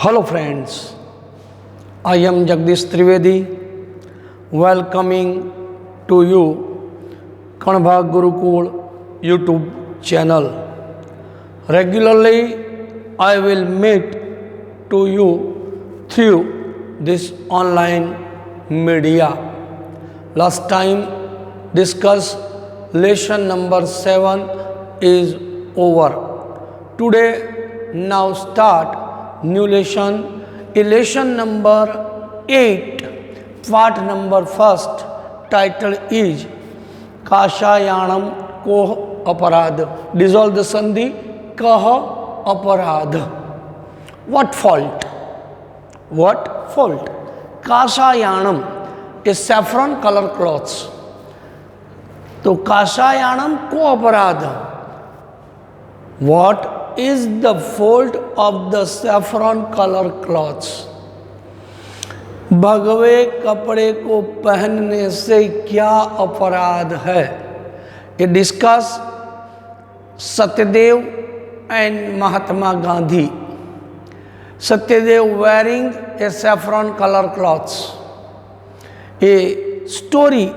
Hello friends, I am Jagdish Trivedi welcoming to you Kanbha Gurukul YouTube channel. Regularly I will meet to you through this online media. Last time discuss lesson number 7 is over. Today now start new lesson, lesson number 8, part number 1. Title is Kashayanam Koh Aparad. Dissolve the Sandhi Kah Aparad. What fault? What fault? Kashayanam is saffron color clothes. तो काशायाणम को अपराध. What is the fault of the saffron color clothes? भगवे कपड़े को पहनने से क्या अपराध है? ये discuss Satyadev and Mahatma Gandhi. Satyadev wearing a saffron color clothes. A story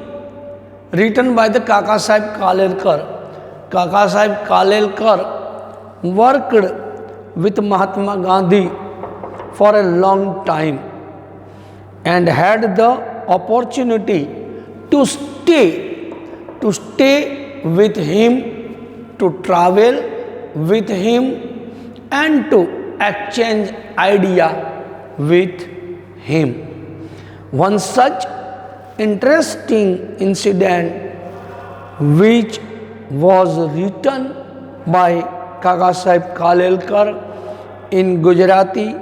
written by the Kaka Sahib Kalelkar. Kaka Sahib Kalelkar worked with Mahatma Gandhi for a long time and had the opportunity to stay with him, to travel with him and to exchange idea with him. One such interesting incident which was written by Kaka Sahib Kalelkar in Gujarati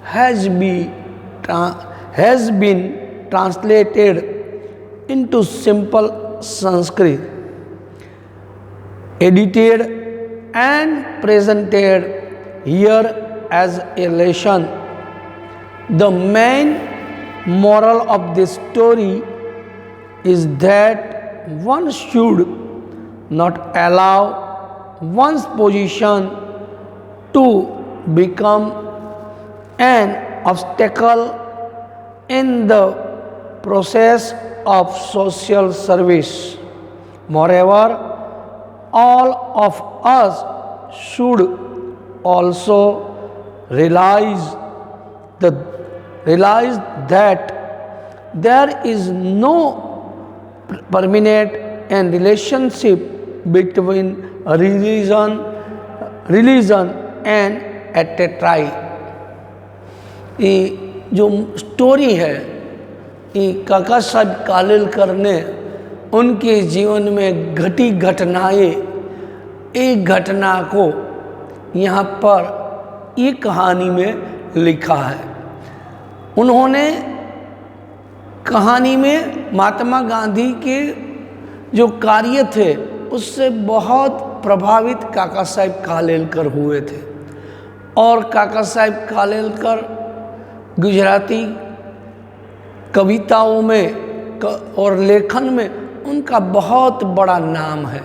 has been translated into simple Sanskrit, edited and presented here as a lesson. The main moral of this story is that one should not allow one's position to become an obstacle in the process of social service. Moreover, all of us should also realize that there is no permanent and relationship between religion and एटेट्राई. ये जो story है ये काका साहब कालेलकर ने उनके जीवन में घटी घटनाएं, एक घटना को यहाँ पर ये कहानी में लिखा है. उन्होंने कहानी में महात्मा गांधी के जो कार्य थे उससे बहुत प्रभावित काका साहब कालेलकर हुए थे और काका साहब कालेलकर गुजराती कविताओं में और लेखन में उनका बहुत बड़ा नाम है.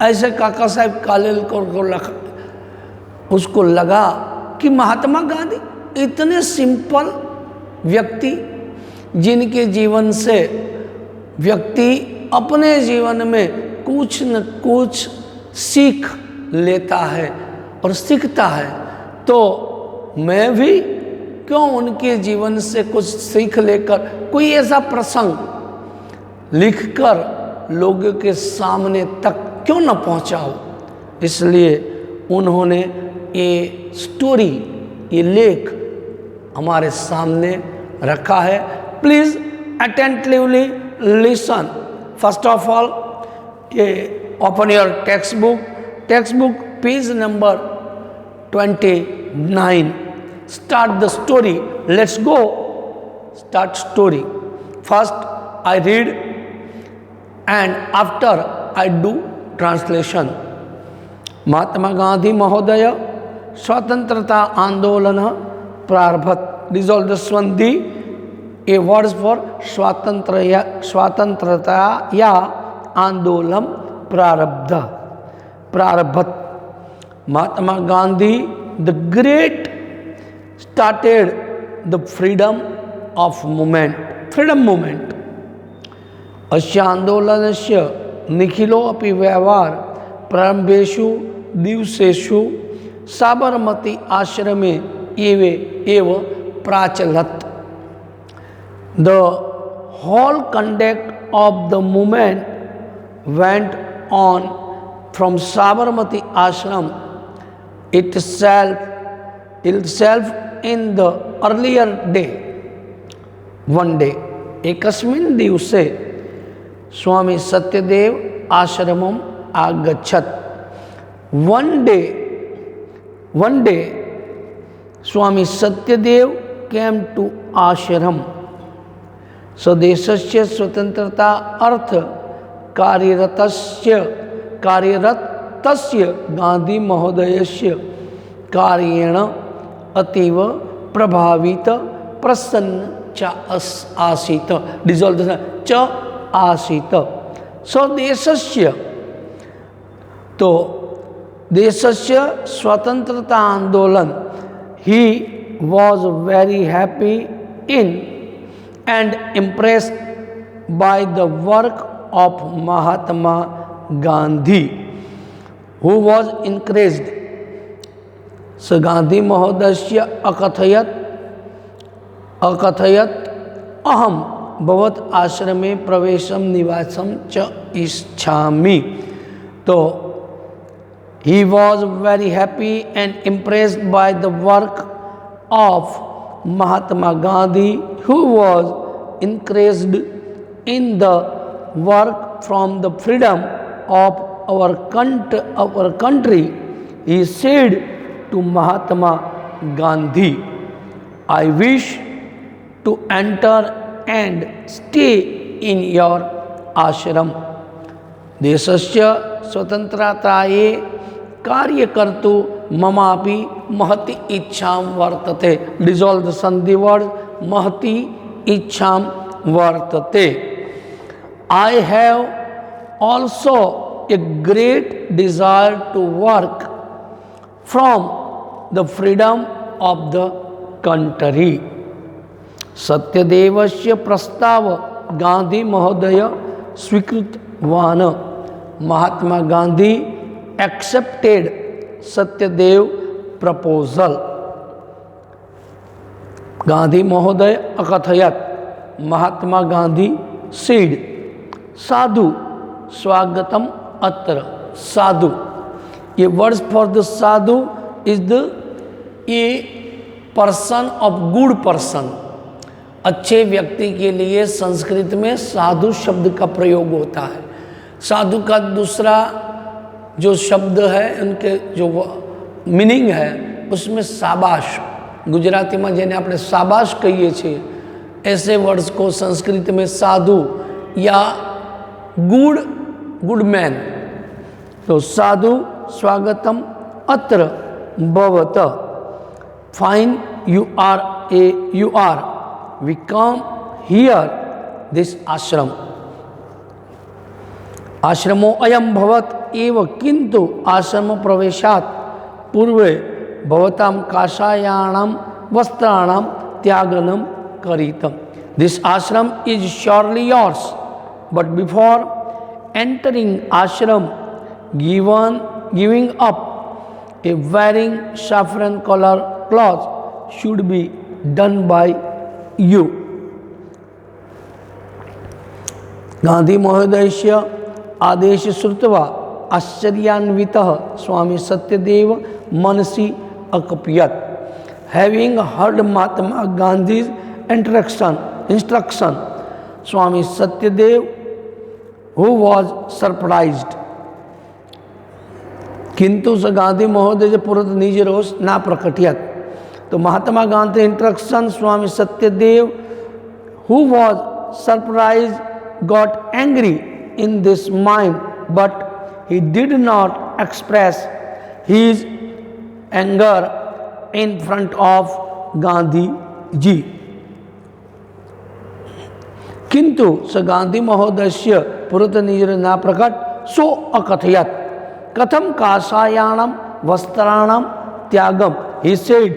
ऐसे काका साहब कालेलकर को उसको लगा कि महात्मा गांधी इतने सिंपल व्यक्ति जिनके जीवन से व्यक्ति अपने जीवन में कुछ न कुछ सीख लेता है और सीखता है, तो मैं भी क्यों उनके जीवन से कुछ सीख लेकर कोई ऐसा प्रसंग लिखकर लोगों के सामने तक क्यों न पहुंचाऊं. इसलिए उन्होंने ये स्टोरी, ये लेख हमारे सामने रखा है. Please attentively listen. First of all open your textbook page number 29. Start the story. Let's go. Start story. First I read and after I do translation. Mahatma Gandhi महोदय स्वतंत्रता आंदोलन प्रारभत. Dissolve the Sandhi. A words for स्वातंत्रता या आंदोलन प्रारब्ध. Mahatma Gandhi, the great started the freedom of movement, freedom movement. अस्य आंदोलनस्य निखिलोऽपि व्यवहार प्रारम्भेषु दिवसेषु साबरमती आश्रमे एव प्राचलत्. The whole conduct of the movement went on from Sabarmati ashram itself in the earlier day. One day, एकस्मिन् दिवसे स्वामी सत्यदेव आश्रमम् आगच्छत्. One day, Swami Satyadev came to ashram. स्वदेशस्य स्वतंत्रता अर्थ कार्यरतस्य गांधी महोदयस्य कार्येण अतीव प्रभावित प्रसन्न च आसीत्. डिसॉल्व च आसीत्. स्वदेशस्य तो देशस्य स्वतंत्रता आंदोलन he was very happy in and impressed by the work of Mahatma Gandhi, who was encouraged. So Gandhi Mahodaya अकथयत् अहम भवत आश्रमे प्रवेशम निवासम च इच्छामि. तो he was very happy and impressed by the work of Mahatma Gandhi, who was encouraged in the work from the freedom of our country. He said to Mahatma Gandhi, I wish to enter and stay in your ashram. देशस्य स्वतंत्रतायै कार्यकर्तु ममापि महती इच्छां वर्तते. Dissolve the संधि word महती इच्छां वर्तते. I have also a great desire to work from the freedom of the country. सत्यदेवस्य प्रस्ताव गांधी महोदय स्वीकृतवान्. Mahatma Gandhi accepted Satyadev proposal. गांधी महोदय अकथयत्, महात्मा गांधी said, साधु स्वागतम अत्र. साधु, ये words for the Sadhu is the a person of good person. अच्छे व्यक्ति के लिए संस्कृत में साधु शब्द का प्रयोग होता है. साधु का दूसरा जो शब्द है, उनके जो मीनिंग है उसमें शाबाश. गुजराती में जेने આપણે શાબાશ કહીએ છીએ, ऐसे वर्ड्स को संस्कृत में साधु या गुड मैन. तो साधु स्वागतम अत्र भवत. Fine you are we come here this ashram. आश्रमो अयम भवत एव, किंतु आश्रम प्रवेशात् पूर्वे भवतां काषायाणां वस्त्राणां त्यागनं करितम्. दिस आश्रम is surely yours, but before entering आश्रम giving up a wearing saffron color cloth should be done by you. Gandhi महोदयस्य आदेश श्रुत्वा आश्चर्यान्वितः स्वामी सत्यदेव मनसि अकपयत्. Having heard Mahatma Gandhi's instruction, Swami Satyadev, who was surprised. किंतु स गांधी महोदय पुरत निज रोष ना प्रकटयत. तो Mahatma Gandhi instruction Swami Satyadev, who was surprised, got angry in this mind, but he did not express his anger in front of Gandhi ji. किंतु स गांधी महोदयस्य पुरत निज ना प्रकट. सो अकथयत, कथम काषायाणां वस्त्राणां त्यागम. He said,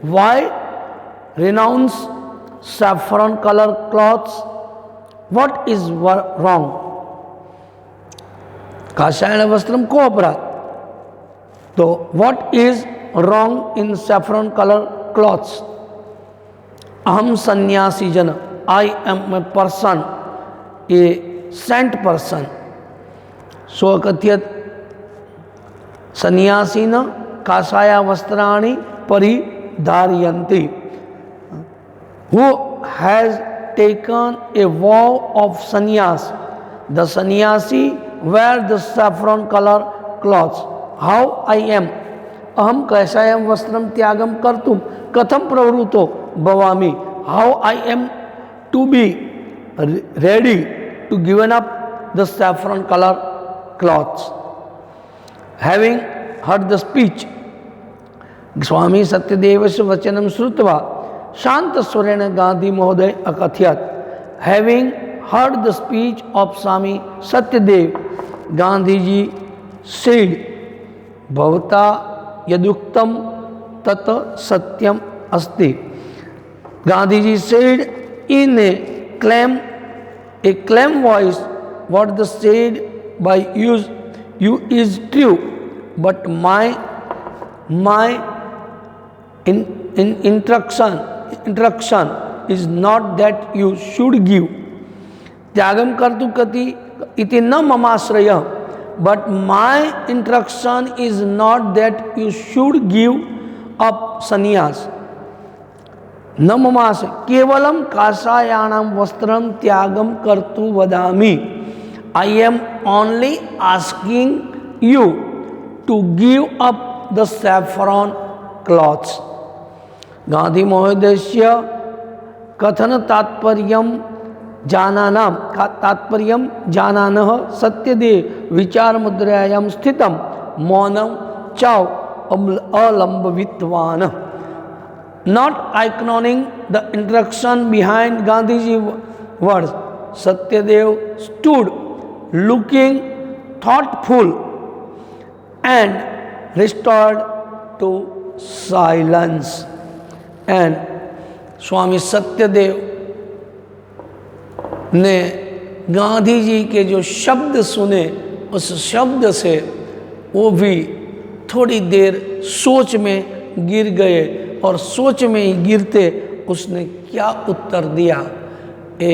why renounce saffron colour clothes, what is wrong? काषायण वस्त्रम को अपराध, तो what is wrong in saffron colour clothes? अहम सन्यासी जन, I am a person, a saint person. सो कथ्यत सन्यासीन काषाय वस्त्राणि परिधारयन्ति, who has taken a vow of sannyas, the sannyasi wear the saffron color clothes. How I am, अहम काषायम वस्त्रम त्यागम कर्तुम कथम प्रवृत्तो भवामि, how I am to be ready to given up the saffron color cloths. Having heard the speech, स्वामी सत्यदेवस्य वचनम श्रुत्वा शांत स्वरेण गांधी महोदय अकथयत। Having heard the speech of Swami Satyadev, Gandhi ji said, भवता यदुक्तम तत् सत्यम अस्ति। Gandhi ji said in a calm voice, what the said by you is true, but my instruction is not that you should give. त्यागम कर्तु कति इति न ममाश्रय, but my instruction is not that you should give up sannyas. न ममाश्रय केवलम काषायाणाम वस्त्रम त्यागम कर्तु वदामि. I am only asking you to give up the saffron cloths. Gandhi महोदयस्य कथन तात्पर्यम जानानः सत्यदेव विचार मुद्रायां स्थितम मौनम चाव अलंबितवान. Not ignoring the instruction behind Gandhiji's words, Satyadev stood looking thoughtful and restored to silence. And स्वामी सत्यदेव ने गांधी जी के जो शब्द सुने, उस शब्द से वो भी थोड़ी देर सोच में गिर गए, और सोच में ही गिरते उसने क्या उत्तर दिया, ये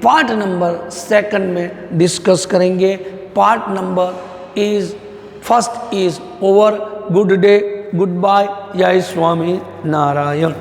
पार्ट नंबर 2 में डिस्कस करेंगे. Part number first is over. Good day, goodbye, Jai Swami Narayan.